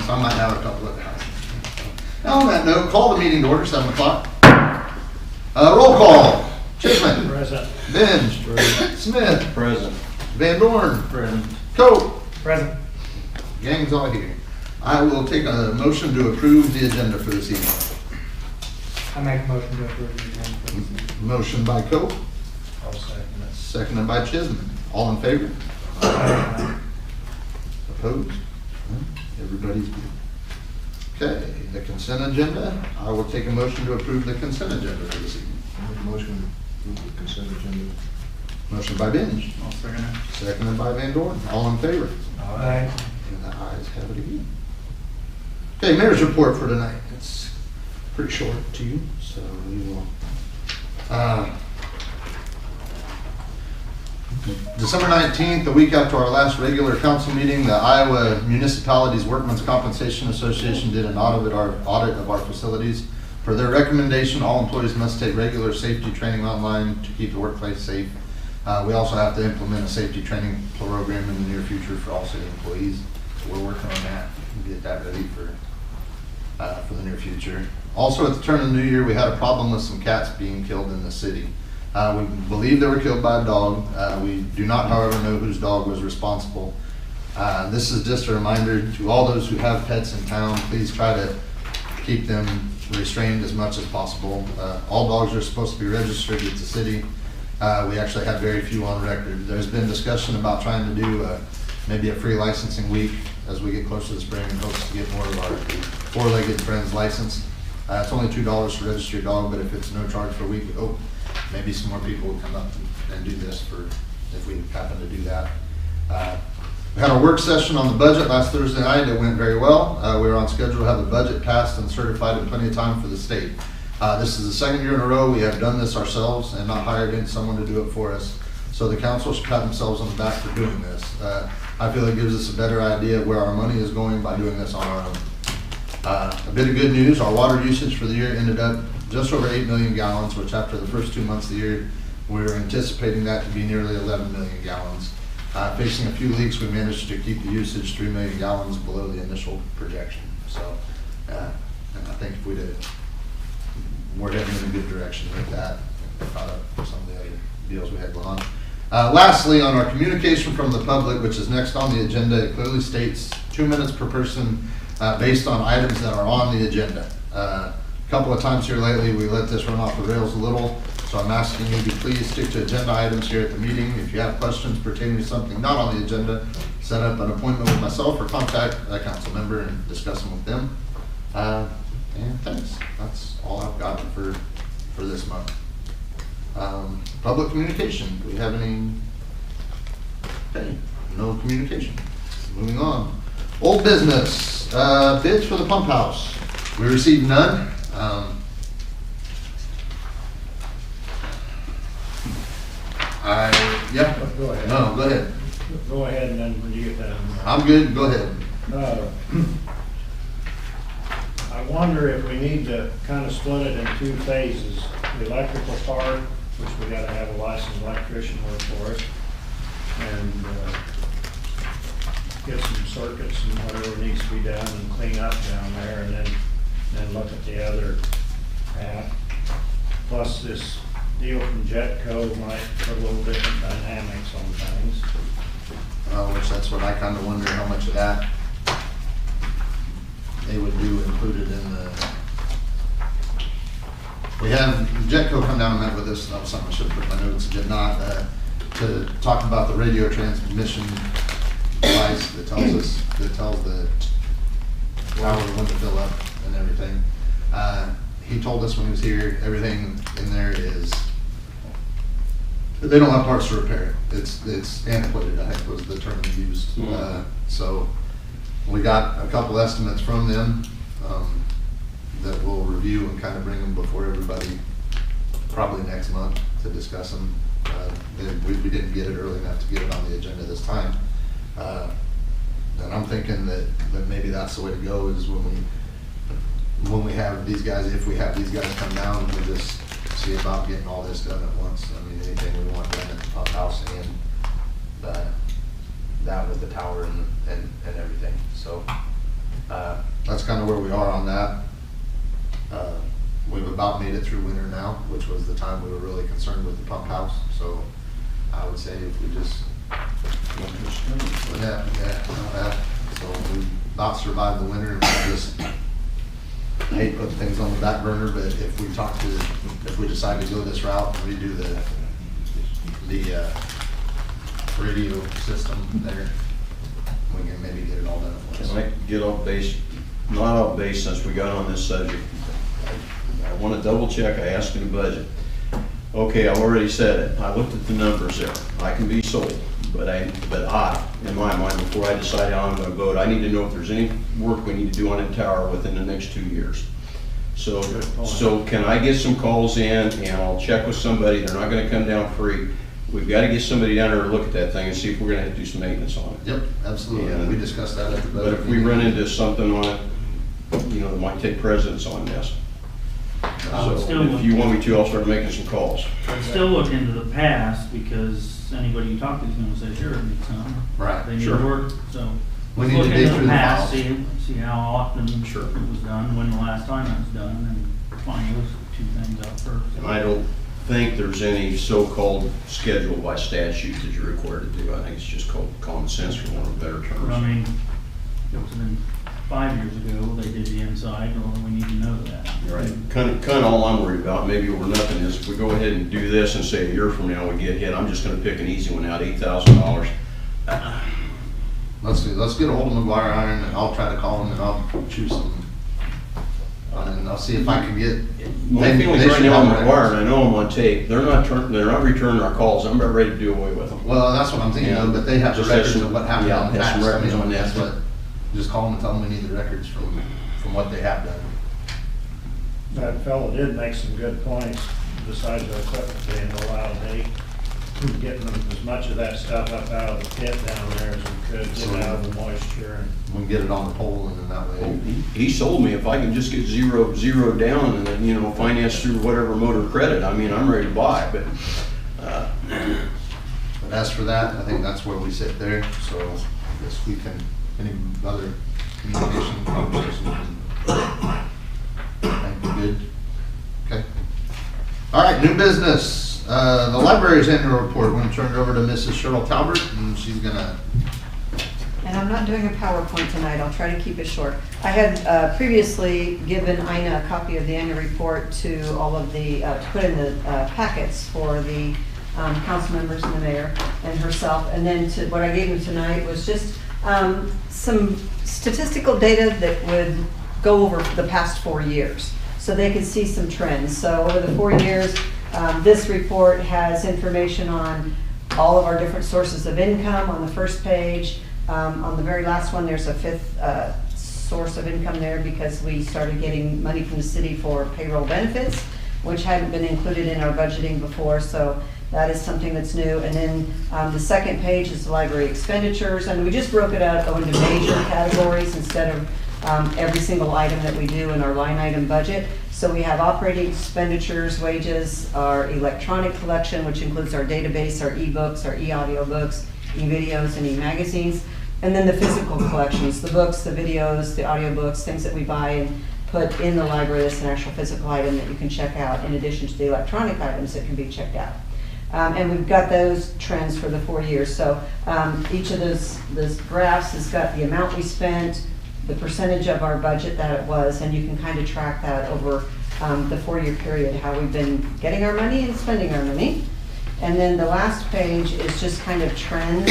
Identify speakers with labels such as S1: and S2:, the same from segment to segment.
S1: so I might have a couple at the house. Now on that note, call the meeting to order, 7 o'clock. Roll call. Chisman.
S2: Present.
S1: Benge.
S3: Present.
S1: Smith.
S3: Present.
S1: VanDorin.
S3: Present.
S1: Cope.
S2: Present.
S1: Gang's all here. I will take a motion to approve the agenda for this evening.
S2: I make a motion to approve the agenda for this meeting.
S1: Motion by Cope,
S3: I'll second it.
S1: seconded by Chisman. All in favor?
S2: Aye.
S1: Opposed? Everybody's good. Okay, the consent agenda. I will take a motion to approve the consent agenda for this evening.
S3: Make a motion to approve the consent agenda.
S1: Motion by Benge,
S3: I'll second it.
S1: seconded by VanDorin. All in favor?
S2: Aye.
S1: And the ayes have it again. Okay, mayor's report for tonight. It's pretty short too, so we will. December 19th, the week after our last regular council meeting, the Iowa Municipalities Workmen's Compensation Association did an audit of our facilities. Per their recommendation, all employees must take regular safety training online to keep the workplace safe. We also have to implement a safety training program in the near future for all city employees. So we're working on that and get that ready for the near future. Also, at the turn of the new year, we had a problem with some cats being killed in the city. We believe they were killed by a dog. We do not, however, know whose dog was responsible. This is just a reminder to all those who have pets in town, please try to keep them restrained as much as possible. All dogs are supposed to be registered with the city. We actually have very few on record. There's been discussion about trying to do maybe a free licensing week as we get closer to the spring and hopes to get more of our four-legged friends licensed. It's only $2 to register your dog, but if it's no charge for a week, we hope maybe some more people will come up and do this if we happen to do that. We had a work session on the budget last Thursday night. It went very well. We were on schedule to have the budget passed and certified in plenty of time for the state. This is the second year in a row we have done this ourselves and not hired in someone to do it for us. So the council should pat themselves on the back for doing this. I feel it gives us a better idea of where our money is going by doing this on our own. A bit of good news, our water usage for the year ended up just over 8 million gallons, which after the first 2 months of the year, we're anticipating that to be nearly 11 million gallons. Facing a few leaks, we managed to keep the usage 3 million gallons below the initial projection. So, and I think if we're heading in a good direction with that, caught up with some of the other deals we had going on. Lastly, on our communication from the public, which is next on the agenda, it clearly states 2 minutes per person based on items that are on the agenda. A couple of times here lately, we let this run off the rails a little, so I'm asking you to please stick to agenda items here at the meeting. If you have questions pertaining to something not on the agenda, set up an appointment with myself or contact a council member and discuss them with them. And thanks. That's all I've got for this month. Public communication. Do we have any? Okay, no communication. Moving on. Old business. Bids for the pump house. We received none. Yeah.
S2: Go ahead.
S1: No, go ahead.
S2: Go ahead, and then when you get done.
S1: I'm good. Go ahead.
S2: I wonder if we need to kind of split it in 2 phases. The electrical part, which we gotta have a licensed electrician work for us, and get some circuits and whatever needs to be done and clean up down there, and then look at the other half. Plus this deal from Jetco might put a little different dynamics on things.
S1: Which that's what I kind of wonder how much of that they would do included in the. We have Jetco come down and met with us. That was something I should have put in my notes. Did not to talk about the radio transmission device that tells the tower when to fill up and everything. He told us when he was here, everything in there is. They don't have parts to repair it. It's antiquated, I think was the term he used. So we got a couple estimates from them that we'll review and kind of bring them before everybody probably next month to discuss them. We didn't get it early enough to get it on the agenda this time. And I'm thinking that maybe that's the way to go is when we have these guys, if we have these guys come down, we'll just see about getting all this done at once. I mean, anything we want done at the pump house and down with the tower and everything. So kind of where we are on that. We've about made it through winter now, which was the time we were really concerned with the pump house. So I would say if we just, so we about survived the winter and we just, I hate putting things on the back burner, but if we decide to go this route and redo the radio system there, we can maybe get it all done at once.
S4: Can I get off base, not off base since we got on this subject? I want to double check, I asked in the budget. Okay, I already said it, I looked at the numbers there, I can be sold, but I, in my mind, before I decide how I'm gonna vote, I need to know if there's any work we need to do on that tower within the next 2 years. So can I get some calls in and I'll check with somebody, they're not gonna come down free. We've got to get somebody down there to look at that thing and see if we're gonna have to do some maintenance on it.
S1: Yep, absolutely.
S4: Yeah.
S1: We discussed that at the budget.
S4: But if we run into something on it, you know, that might take precedence on this. So if you want me to, I'll start making some calls.
S5: I'd still look into the past, because anybody you talk to is gonna say, sure, it needs some.
S1: Right,
S5: They need
S4: sure.
S5: work, so.
S1: We
S5: let's
S1: need to
S5: look
S1: dig
S5: into
S1: through the
S5: past,
S1: files.
S5: See how often it was
S4: Sure.
S5: done, when the last time it was done, and find those two things out first.
S4: And I don't think there's any so-called schedule by statute that you're required to do. I think it's just called common sense, for want of better
S5: I
S4: terms.
S5: mean, it was been 5 years ago, they did the inside, well, we need to know that.
S4: Right. Kind of all I'm worried about, maybe over nothing, is if we go ahead and do this and say a year from now we get hit, I'm just gonna pick an easy one out, $8,000.
S1: Let's get a hold of McGuire Iron and I'll try to call him and I'll choose some. And I'll see if I can get.
S4: My feelings
S1: they
S4: right
S1: should
S4: now on
S1: have
S4: McGuire,
S1: records.
S4: and I know I'm on tape, they're not returning our calls. I'm about ready to do away with them.
S1: Well, that's what I'm thinking
S4: Yeah.
S1: of, but they have the
S4: Just have
S1: records
S4: some-
S1: of what happened
S4: yeah,
S1: in the
S4: have some
S1: past.
S4: records on that.
S1: That's what, just call them and tell them we need the records from what they have done.
S2: That fellow did make some good points, besides our equipment being a while late. Getting them as much of that stuff up out of the pit down there as we could, get out of the moisture and.
S1: We can get it on the pole and then that way.
S4: He sold me, if I can just get zero down and then, you know, finance through whatever motor credit, I mean, I'm ready to buy, but,
S1: But as for that, I think that's where we sit there, so I guess we can, any other communication, conversation? I think we're good. Okay. All right, new business. The library's annual report, we're gonna turn it over to Mrs. Cheryl Talbert, and she's gonna,
S6: And I'm not doing a PowerPoint tonight, I'll try to keep it short. I had previously given Ina a copy of the annual report to all of the, to put in the packets for the council members and the mayor and herself. And then what I gave them tonight was just some statistical data that would go over the past 4 years, so they could see some trends. So over the 4 years, this report has information on all of our different sources of income on the first page. On the very last one, there's a fifth source of income there because we started getting money from the city for payroll benefits, which hadn't been included in our budgeting before, so that is something that's new. And then the second page is the library expenditures, and we just broke it out into major categories instead of every single item that we do in our line item budget. So we have operating expenditures, wages, our electronic collection, which includes our database, our e-books, our e-audio books, e-videos, and e-magazines. And then the physical collections, the books, the videos, the audiobooks, things that we buy and put in the library. That's an actual physical item that you can check out in addition to the electronic items that can be checked out. And we've got those trends for the 4 years. So each of those graphs has got the amount we spent, the percentage of our budget that it was, and you can kind of track that over the 4-year period, how we've been getting our money and spending our money. And then the last page is just kind of trends,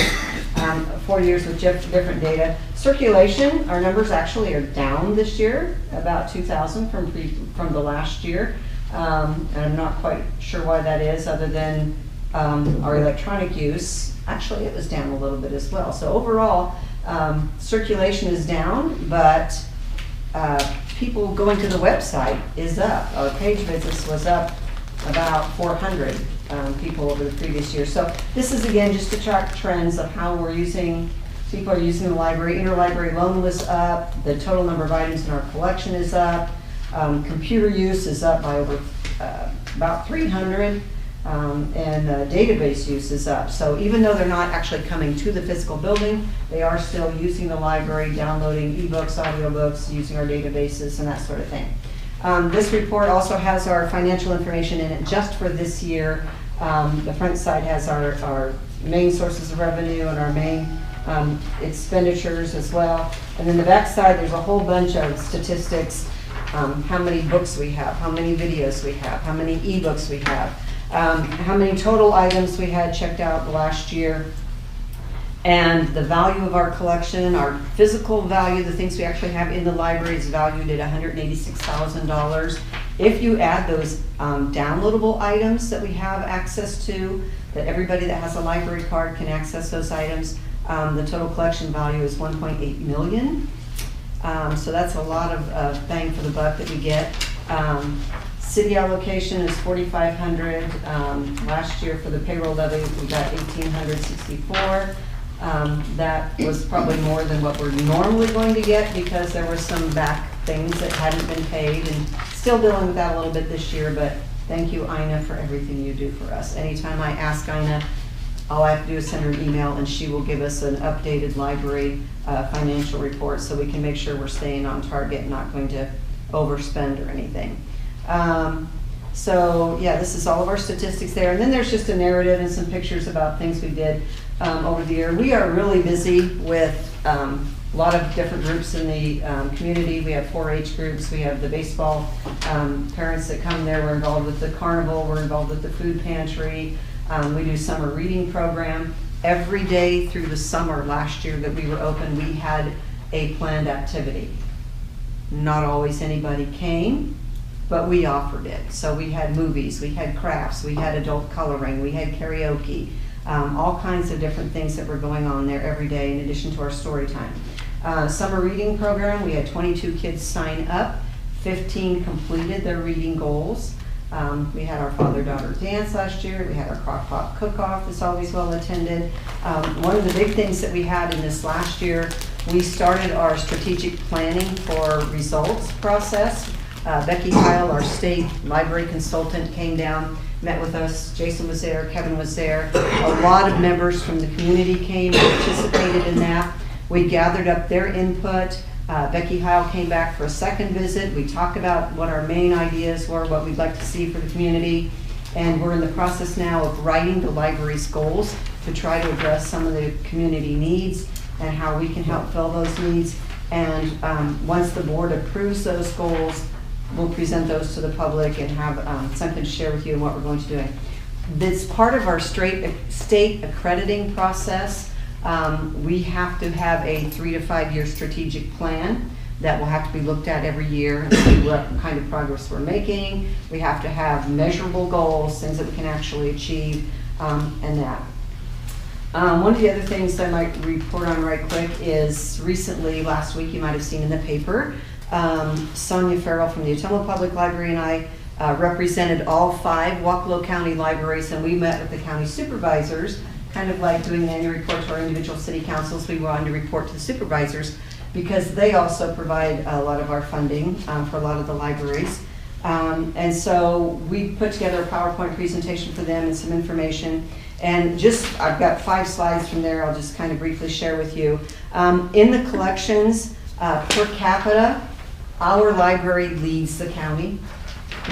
S6: 4 years with different data. Circulation, our numbers actually are down this year, about 2,000 from the last year. And I'm not quite sure why that is, other than our electronic use. Actually, it was down a little bit as well. So overall, circulation is down, but people going to the website is up. Our page visits was up about 400 people over the previous year. So this is again just to track trends of how people are using the library. Interlibrary loan was up. The total number of items in our collection is up. Computer use is up by over about 300. and database use is up. So even though they're not actually coming to the physical building, they are still using the library, downloading ebooks, audiobooks, using our databases and that sort of thing. This report also has our financial information in it just for this year. The front side has our main sources of revenue and our main expenditures as well. And then the back side, there's a whole bunch of statistics, how many books we have, how many videos we have, how many ebooks we have, how many total items we had checked out last year, and the value of our collection, our physical value, the things we actually have in the library is valued at $186,000. If you add those downloadable items that we have access to, that everybody that has a library card can access those items, the total collection value is $1.8 million. So that's a lot of bang for the buck that we get. City allocation is $4,500. Last year for the payroll levy, we got $1,864. That was probably more than what we're normally going to get because there were some back things that hadn't been paid, and still dealing with that a little bit this year, but thank you, Ina, for everything you do for us. Anytime I ask Ina, all I have to do is send her an email and she will give us an updated library financial report so we can make sure we're staying on target and not going to overspend or anything. So yeah, this is all of our statistics there. And then there's just a narrative and some pictures about things we did over the year. We are really busy with a lot of different groups in the community. We have 4-H groups. We have the baseball parents that come there. We're involved with the carnival. We're involved with the food pantry. We do summer reading program. Every day through the summer last year that we were open, we had a planned activity. Not always anybody came, but we offered it. So we had movies, we had crafts, we had adult coloring, we had karaoke, all kinds of different things that were going on there every day in addition to our story time. Summer reading program, we had 22 kids sign up, 15 completed their reading goals. We had our father-daughter dance last year. We had our crock-pot cook-off that's always well attended. One of the big things that we had in this last year, we started our strategic planning for results process. Becky Kyle, our state library consultant, came down, met with us. Jason was there, Kevin was there. A lot of members from the community came and participated in that. We gathered up their input. Becky Heil came back for a second visit. We talked about what our main ideas were, what we'd like to see for the community, and we're in the process now of writing the library's goals to try to address some of the community needs and how we can help fill those needs. And once the board approves those goals, we'll present those to the public and have something to share with you and what we're going to do. This part of our state accrediting process. We have to have a 3 to 5 year strategic plan that will have to be looked at every year and see what kind of progress we're making. We have to have measurable goals, things that we can actually achieve, and that. One of the other things I might report on right quick is recently, last week, you might have seen in the paper, Sonia Farrell from the Ottumwa Public Library and I represented all 5 Wapello County libraries, and we met with the county supervisors, kind of like doing an annual report to our individual city councils. We wanted to report to the supervisors because they also provide a lot of our funding for a lot of the libraries. And so we put together a PowerPoint presentation for them and some information. And just, I've got 5 slides from there I'll just kind of briefly share with you. In the collections, per capita, our library leads the county.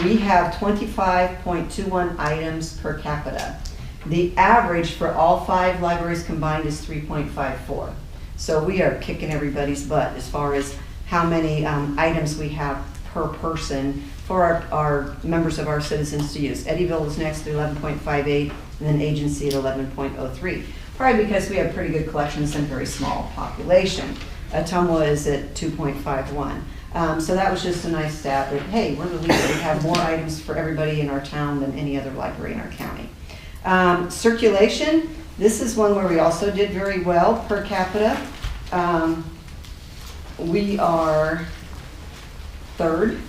S6: We have 25.21 items per capita. The average for all 5 libraries combined is 3.54. So we are kicking everybody's butt as far as how many items we have per person for our members of our citizens to use. Eddyville is next at 11.58, and then agency at 11.03. Probably because we have pretty good collections and very small population. Ottumwa is at 2.51. So that was just a nice stat that, hey, we're the leader. We have more items for everybody in our town than any other library in our county. Circulation, this is one where we also did very well per capita. We are 3rd.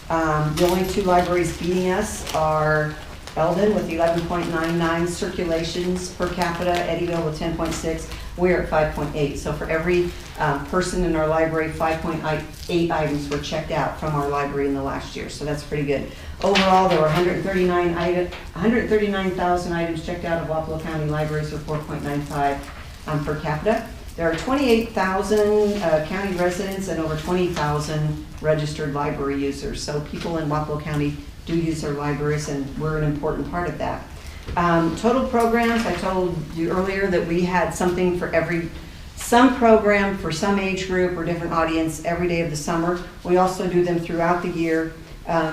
S6: The only 2 libraries beating us are Eldon with 11.99 circulations per capita, Eddyville with 10.6. we're at 5.8. So for every person in our library, 5.8 items were checked out from our library in the last year, so that's pretty good. Overall, there were 139,000 items checked out of Wapello County libraries, or 4.95 per capita. There are 28,000 county residents and over 20,000 registered library users. So people in Wapello County do use their libraries, and we're an important part of that. Total programs, I told you earlier that we had something for some program for some age group or different audience every day of the summer. We also do them throughout the year.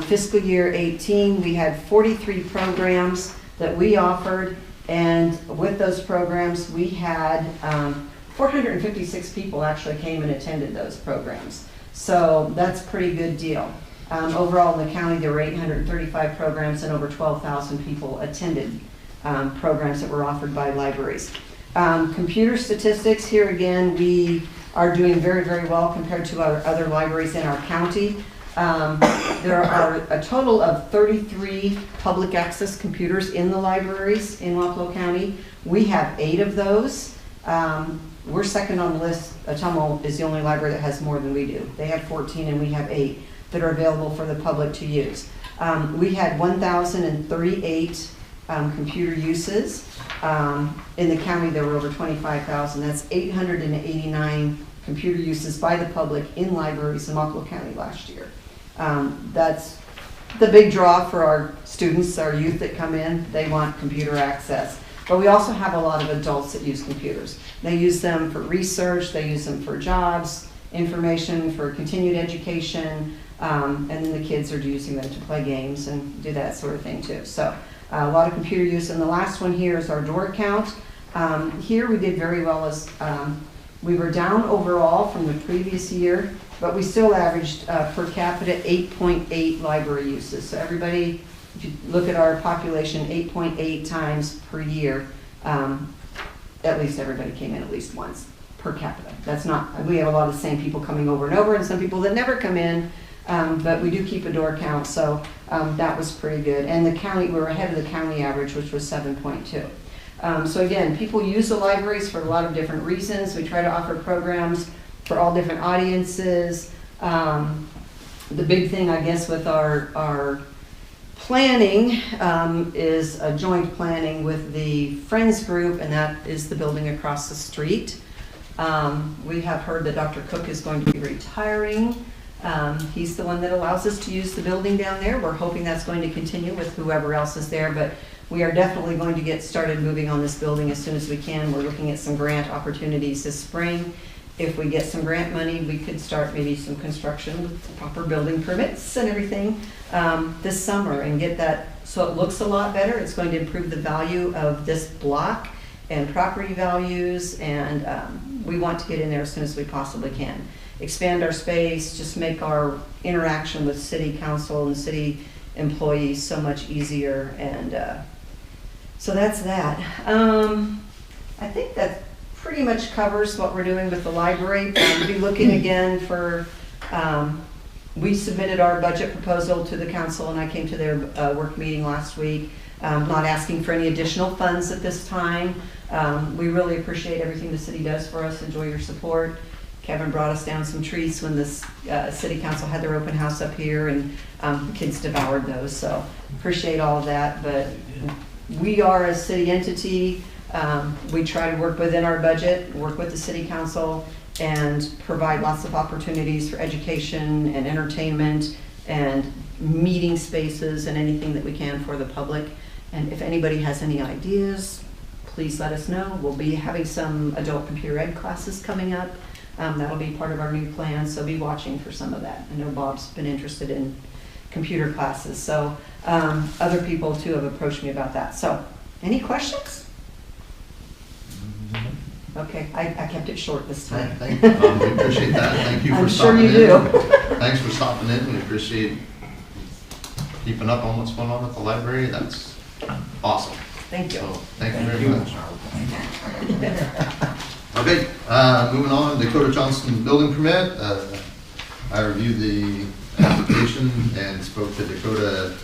S6: Fiscal year 18, we had 43 programs that we offered, and with those programs, we had 456 people actually came and attended those programs. So that's a pretty good deal. Overall in the county, there were 835 programs and over 12,000 people attended programs that were offered by libraries. Computer statistics, here again, we are doing very, very well compared to our other libraries in our county. There are a total of 33 public access computers in the libraries in Wapello County. We have 8 of those. We're second on the list. Atomo is the only library that has more than we do. They have 14 and we have 8 that are available for the public to use. We had 1,038 computer uses. In the county, there were over 25,000. That's 889 computer uses by the public in libraries in Wapello County last year. That's the big draw for our students, our youth that come in. They want computer access. But we also have a lot of adults that use computers. They use them for research, they use them for jobs, information, for continued education, and then the kids are using them to play games and do that sort of thing too. So a lot of computer use. And the last one here is our door count. Here we did very well as we were down overall from the previous year, but we still averaged per capita 8.8 library uses. So everybody, if you look at our population, 8.8 times per year, at least everybody came in at least once per capita. That's not, we have a lot of the same people coming over and over and some people that never come in, but we do keep a door count, so that was pretty good. And the county, we were ahead of the county average, which was 7.2. So again, people use the libraries for a lot of different reasons. We try to offer programs for all different audiences. The big thing, I guess, with our planning is a joint planning with the Friends Group, and that is the building across the street. We have heard that Dr. Cook is going to be retiring. He's the one that allows us to use the building down there. We're hoping that's going to continue with whoever else is there, but we are definitely going to get started moving on this building as soon as we can. We're looking at some grant opportunities this spring. If we get some grant money, we could start maybe some construction with proper building permits and everything this summer and get that so it looks a lot better. It's going to improve the value of this block and property values, and we want to get in there as soon as we possibly can. Expand our space, just make our interaction with city council and city employees so much easier, and so that's that. I think that pretty much covers what we're doing with the library. We'll be looking again for, we submitted our budget proposal to the council, and I came to their work meeting last week, not asking for any additional funds at this time. We really appreciate everything the city does for us, enjoy your support. Kevin brought us down some treats when this city council had their open house up here, and the kids devoured those, so appreciate all of that. But we are a city entity. We try to work within our budget, work with the city council, and provide lots of opportunities for education and entertainment and meeting spaces and anything that we can for the public. And if anybody has any ideas, please let us know. We'll be having some adult computer ed classes coming up. That'll be part of our new plan, so be watching for some of that. I know Bob's been interested in computer classes, so other people too have approached me about that. So, any questions? Okay, I kept it short this time.
S1: Thank you. We appreciate that. Thank you for
S6: I'm
S1: stopping in.
S6: sure you do.
S1: Thanks for stopping in. We appreciate keeping up on what's going on at the library. That's awesome.
S6: Thank you.
S1: So, thank you very much. Okay, moving on, Dakota Johnston building permit. I reviewed the application and spoke to Dakota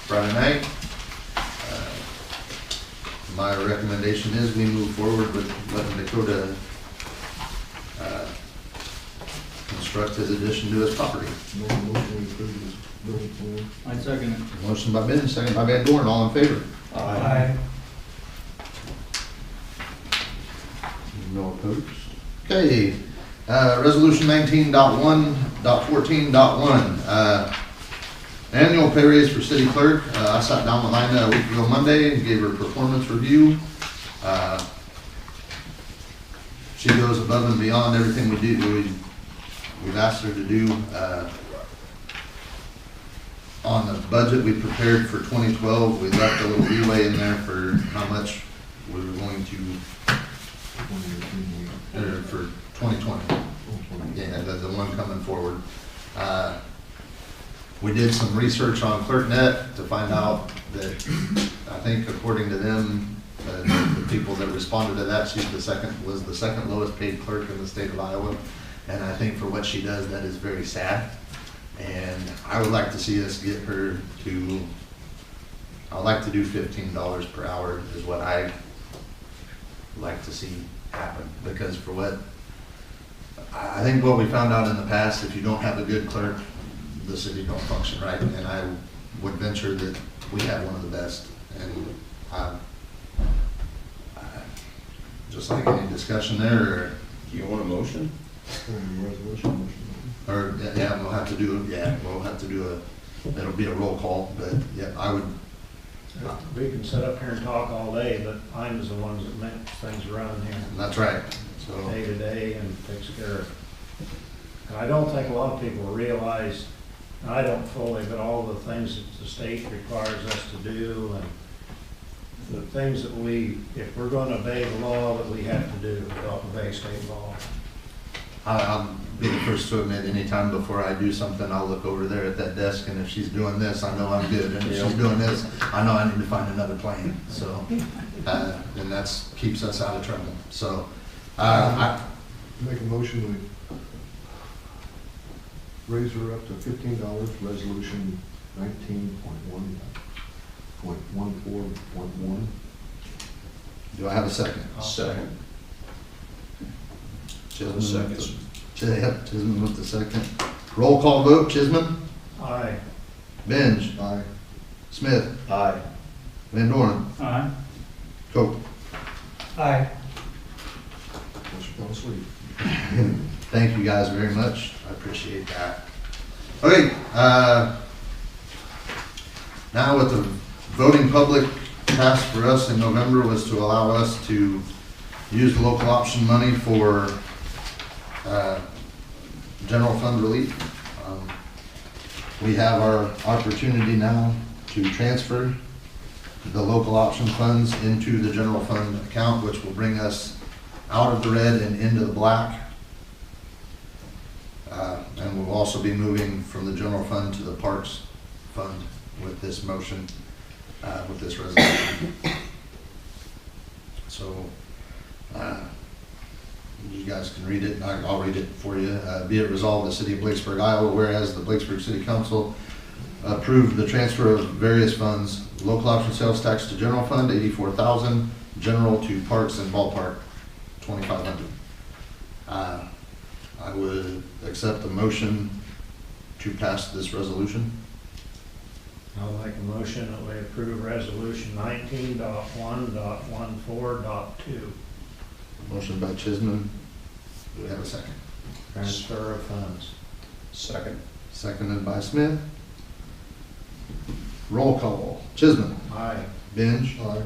S1: Friday night. My recommendation is we move forward with letting Dakota construct his addition to his property.
S3: Make a motion to approve this building plan.
S5: I second it.
S1: Motion by Benge, second by VanDorin, all in favor? No opposed. Okay, resolution 19.1.14.1, annual pay raise for city clerk. I sat down with Ina a week ago Monday and gave her a performance review. She goes above and beyond everything we do. We've asked her to do. On the budget we prepared for 2012, we left a little leeway in there for how much we were going to, for 2020. Yeah, the one coming forward. We did some research on ClerkNet to find out that, I think according to them, the people that responded to that, was the second lowest paid clerk in the state of Iowa. And I think for what she does, that is very sad. And I would like to see us get her to, I'd like to do $15 per hour is what I like to see happen. Because for what, I think what we found out in the past, if you don't have a good clerk, the city don't function right. And I would venture that we have one of the best. And just like any discussion there, or,
S4: Do you want a motion?
S3: Resolution motion.
S1: or yeah, we'll have to do it'll be a roll call, but yeah, I would.
S2: We can sit up here and talk all day, but I'm the ones that makes things run here.
S1: That's right. So
S2: Day to day and takes care of. And I don't think a lot of people realize, and I don't fully, but all the things that the state requires us to do and the things that if we're going to obey the law, that we have to do, obey state law.
S1: I'll be the first to admit, anytime before I do something, I'll look over there at that desk, and if she's doing this, I know I'm good, and if she's doing this, I know I need to find another plan. So, and that's keeps us out of trouble. So,
S3: Make a motion, we raise her up to $15, resolution 19.1.14.1.
S1: do I have a second?
S4: Second.
S1: Chisman
S4: Seconds.
S1: Chisman with the second. Roll call vote. Chisman,
S2: Aye.
S1: Benge,
S3: Aye.
S1: Smith,
S4: Aye.
S1: VanDorin,
S5: Aye.
S1: Coe.
S5: Aye.
S3: Motion fell asleep.
S1: Thank you guys very much. I appreciate that. Okay, now what the voting public passed for us in November was to allow us to use the local option money for general fund relief. We have our opportunity now to transfer the local option funds into the general fund account, which will bring us out of the red and into the black. And we'll also be moving from the general fund to the parks fund with this motion, with this resolution. So, you guys can read it, and I'll read it for you. Be it resolved, the city of Blakesburg, Iowa, whereas the Blakesburg City Council approved the transfer of various funds, local option sales tax to general fund, $84,000, general to parks and ballpark, $2,500. I would accept the motion to pass this resolution.
S2: I'll make a motion that we approve resolution 19.1.14.2,
S1: Motion by Chisman. Do we have a second?
S2: transfer of funds.
S4: Second.
S1: Seconded by Smith. Roll call. Chisman,
S2: Aye.
S1: Benge,
S3: Aye.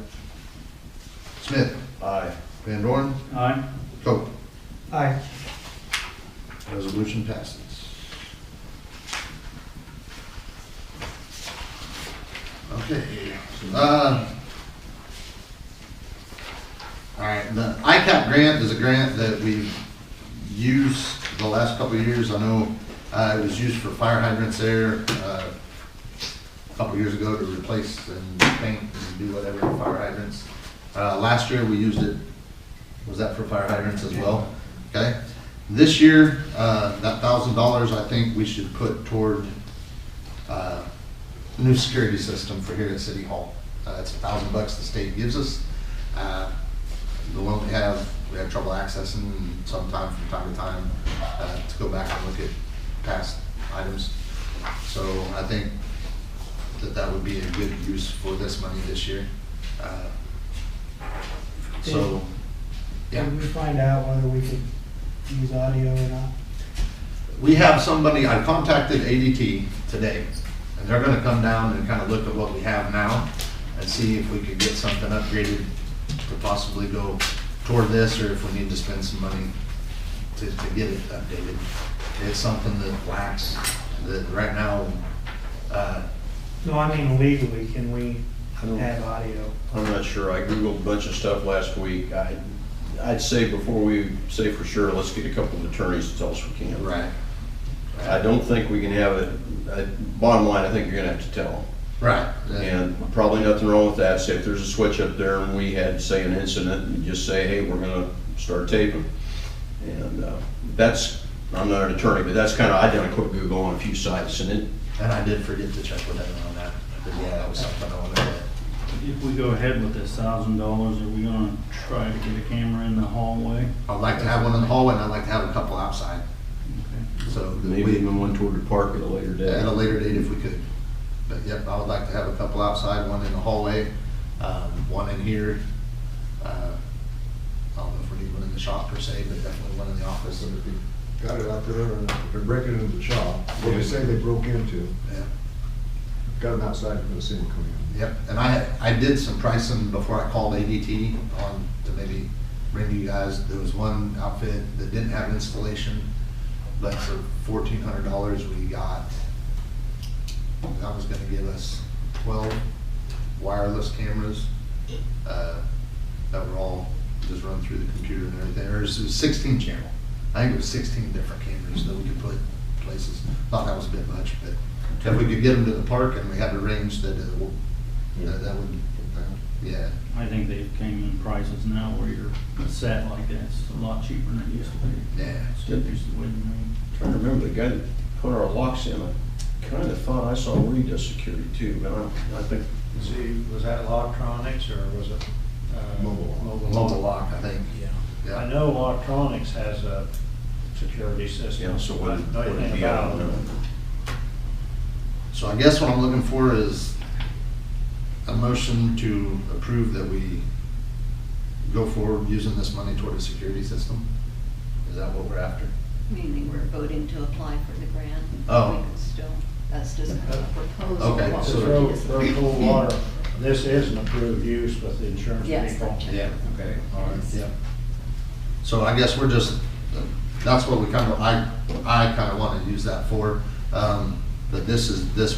S1: Smith,
S4: Aye.
S1: VanDorin,
S5: Aye.
S1: Coe.
S5: Aye.
S1: Resolution passes. Okay. All right, the ICAP grant is a grant that we've used the last couple of years. I know it was used for fire hydrants there a couple of years ago to replace and paint and do whatever in fire hydrants. Last year we used it, was that for fire hydrants as well? Okay. This year, that $1,000 I think we should put toward new security system for here at City Hall. It's $1,000 the state gives us. the one we have trouble accessing sometime from time to time, to go back and look at past items. So I think that would be a good use for this money this year. So, yeah.
S7: Did we find out whether we could use audio or not?
S1: We have somebody, I contacted ADT today, and they're gonna come down and kind of look at what we have now and see if we could get something upgraded to possibly go toward this, or if we need to spend some money to get it updated. It's something that lacks, that right now,
S7: No, I mean legally, can we
S4: I don't-
S7: have audio?
S4: I'm not sure. I Googled a bunch of stuff last week. I'd say before we say for sure, let's get a couple of attorneys to tell us we can.
S1: right.
S4: I don't think we can have it, bottom line, I think you're gonna have to tell them.
S1: Right.
S4: And probably nothing wrong with that. Say if there's a switch up there and we had, say, an incident, you just say, hey, we're gonna start taping. And that's, I'm not an attorney, but that's kind of, I done a quick Google on a few sites, and it,
S1: And I did forget to check with them on that, but yeah, that was something I wanted to.
S5: If we go ahead with this $1,000, are we gonna try to get a camera in the hallway?
S1: I'd like to have one in the hallway, and I'd like to have a couple outside,
S5: Okay.
S1: so. that
S4: maybe
S1: we-
S4: even one toward the park at a later date.
S1: At a later date if we could. But yep, I would like to have a couple outside, one in the hallway, one in here. I don't know if we need one in the shop per se, but definitely one in the office.
S3: So if you got it out there, and if they're breaking into the shop, what they say they broke into,
S1: Yeah.
S3: got them outside, you're gonna see them come in.
S1: Yep, and I did some pricing before I called ADT on, to maybe bring to you guys. There was one outfit that didn't have installation, but for $1,400 we got, that was gonna give us 12 wireless cameras, that were all just run through the computer and everything. Or it was 16 channel. I think it was 16 different cameras that we could put places. Thought that was a bit much, but if we could get them to the park and we had a range that, that would, yeah.
S5: I think they came in prices now where you're set like that, it's a lot cheaper than it used to be.
S1: Yeah.
S5: Still used to wait a minute.
S4: Trying to remember the guy that put our locks in. I kind of thought I saw Reed does security too, but I think,
S2: See, was that Loctronics or was it?
S3: Mobile Lock.
S1: Mobile lock, I think.
S2: Yeah. I know Loctronics has a security system.
S4: yeah, so what
S2: I don't know
S4: would it
S2: anything
S4: be? I
S2: about
S4: don't
S2: it.
S4: know.
S1: So I guess what I'm looking for is a motion to approve that we go forward using this money toward a security system. Is that what we're after?
S8: Meaning we're voting to apply for the grant.
S1: Oh.
S8: We can still, that's just kind of a proposal.
S1: Okay,
S8: what
S1: so
S8: we
S2: Throw,
S8: need to-
S2: throw cold water. This is an approved use with the insurance
S8: Yes,
S2: people.
S8: that's right.
S1: Yeah.
S2: Okay, all right.
S1: Yeah. So I guess we're just, that's what we kind of, I kind of want to use that for. But this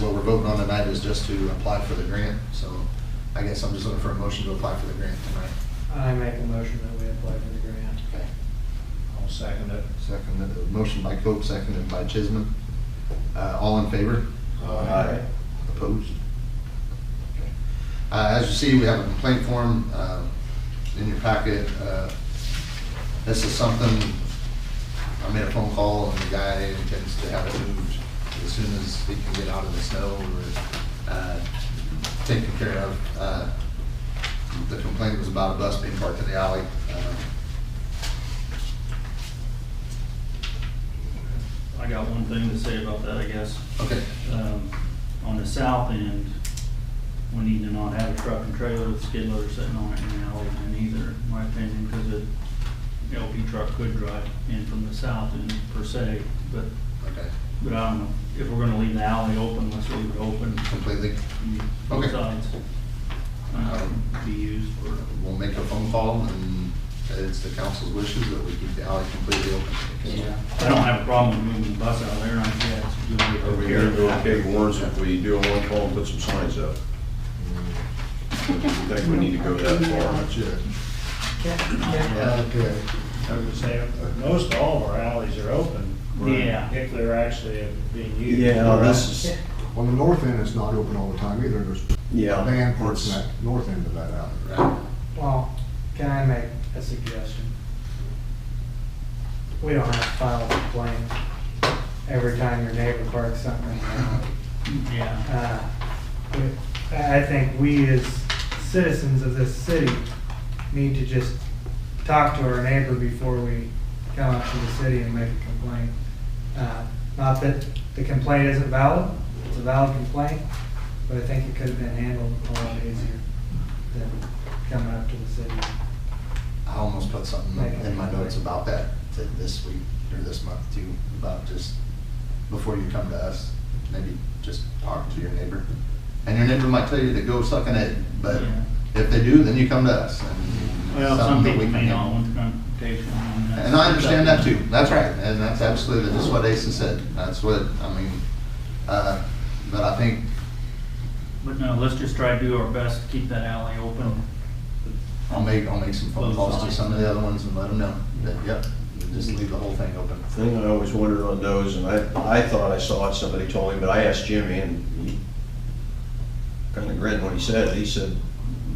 S1: what we're voting on tonight is just to apply for the grant. So I guess I'm just looking for a motion to apply for the grant tonight.
S7: I make a motion that we apply for the grant.
S1: Okay.
S2: I'll second it.
S1: Second, motion by Cope, seconded by Chisman. All in favor?
S4: Aye.
S1: Opposed? Okay. As you see, we have a complaint form in your packet. This is something, I made a phone call and the guy intends to have it moved as soon as he can get out of the snow or taken care of. The complaint was about a bus being parked in the alley.
S5: I got one thing to say about that, I guess.
S1: Okay.
S5: On the south end, we need to not have a truck and trailer with skid loader sitting on it in the alley then either, in my opinion, because a LP truck could drive in from the south end per se, but
S1: Okay.
S5: I don't know, if we're gonna leave the alley open, let's leave it open.
S1: Completely.
S5: Both
S1: Okay.
S5: sides. Be used for,
S1: We'll make a phone call and it's the council's wishes that we keep the alley completely open.
S5: I don't have a problem with moving the bus out there, I guess.
S4: Are we gonna do okay, Warrens, if we do a one call and put some signs up? I think we need to go that far.
S3: Not yet.
S1: Okay.
S2: I would say, most all of our alleys are open.
S5: Yeah.
S2: If they're actually being used.
S4: Yeah, this is,
S3: On the north end, it's not open all the time either. There's
S4: yeah.
S3: band parts in that north end of that alley.
S1: Right.
S7: Well, can I make a suggestion? We don't have to file a complaint every time your neighbor parks something in the alley.
S5: Yeah.
S7: I think we as citizens of this city need to just talk to our neighbor before we come up to the city and make a complaint. Not that the complaint isn't valid, it's a valid complaint, but I think it could have been handled a lot easier than coming up to the city.
S1: I almost put something in my notes about that this week or this month too, about just before you come to us, maybe just talk to your neighbor. And your neighbor might tell you to go suck an egg, but
S5: Yeah.
S1: if they do, then you come to us. And
S5: Well, some
S1: something that
S5: people
S1: we
S5: may
S1: can
S5: not
S1: handle.
S5: want the confrontation.
S1: And I understand that too. That's right. And that's absolutely, that's what Asa said. That's what, I mean, but I think,
S5: But no, let's just try to do our best to keep that alley open.
S1: I'll make some phone calls to some of the other ones and let them know that, yep, just leave the whole thing open.
S4: The thing I always wondered on those, and I thought I saw it, somebody told me, but I asked Jimmy, and he kind of grinned when he said it. He said,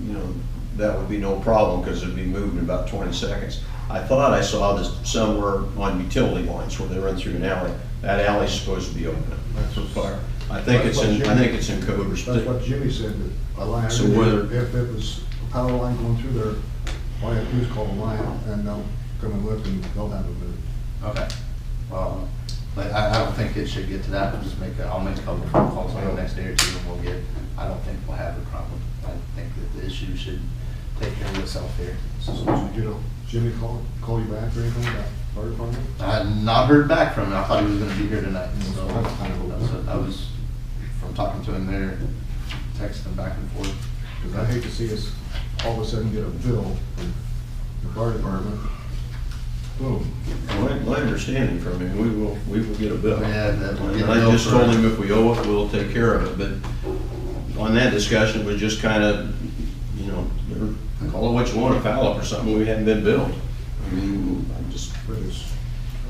S4: you know, that would be no problem because it'd be moved in about 20 seconds. I thought I saw this somewhere on utility lines where they run through an alley. That alley's supposed to be open for fire. I think it's in code.
S3: That's what Jimmy said, that a line,
S4: So whether-
S3: if it was a power line going through there, all you have to do is call a line and they'll come and look and they'll have it moved.
S1: Okay. Well, but I don't think it should get to that. I'll make a couple of phone calls on the next day or two and I don't think we'll have a problem. I think that the issue should take care of itself here.
S3: So, Jimmy call you back or anything about fire department?
S1: I had not heard back from him. I thought he was gonna be here tonight. So
S3: That's kind of what-
S1: I was, from talking to him there, texting back and forth.
S3: Because I hate to see us all of a sudden get a bill from the fire department. Boom.
S4: My understanding from him, we will get a bill.
S1: Yeah, that we'll get a
S4: And I
S1: bill
S4: just
S1: for-
S4: told him if we owe it, we'll take care of it, but on that discussion, we just kind of, you know, call it what you want, a foul up or something, we hadn't been billed. I mean, I just,
S3: But it's,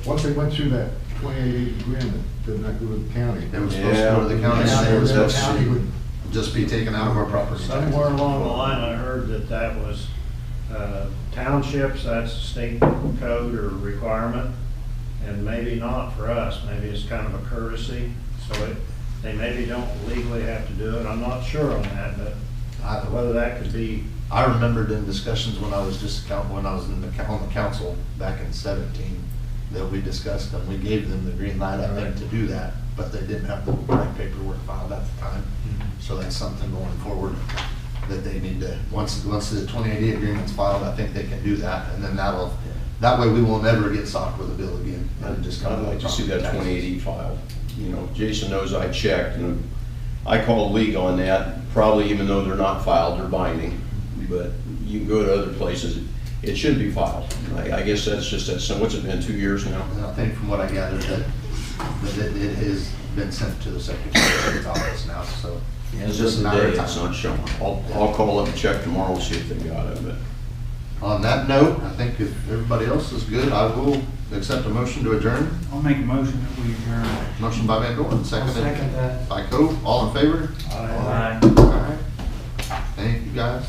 S3: once they went through that 28 agreement, did not go to the county.
S1: It was supposed to go to the county,
S3: Yeah,
S1: and they were
S3: the
S1: supposed
S3: county
S1: to
S3: would-
S1: just be taken out of our property.
S2: Somewhere along the line, I heard that was townships, that's state code or requirement, and maybe not for us, maybe it's kind of a courtesy, so they maybe don't legally have to do it, I'm not sure on that, but whether that could be.
S1: I remembered in discussions when I was on the council back in 17, that we discussed and we gave them the green light, I think, to do that, but they didn't have the right paperwork filed at the time. So that's something going forward that they need to, once the 2080 agreement's filed, I think they can do that, and then that way we will never get socked with a bill again. It'll just come
S4: I'd like to see that
S1: taxes.
S4: 2080 file. You know, Jason knows I checked, and I called league on that, probably even though they're not filed, they're binding, but you can go to other places, it should be filed. I guess that's just that, so what's it been, 2 years now?
S1: And I think from what I gathered that it has been sent to the Secretary of State's office now, so.
S4: As
S1: just
S4: of
S1: a matter
S4: today,
S1: of
S4: it's
S1: time.
S4: not showing. I'll call up and check tomorrow, see if they got it, but.
S1: On that note, I think if everybody else is good, I will accept a motion to adjourn.
S5: I'll make a motion that we adjourn.
S1: Motion by VanDorin,
S7: I'll
S1: seconded
S7: second that.
S1: by Cove. All in favor?
S5: Aye.
S1: All right. Thank you, guys.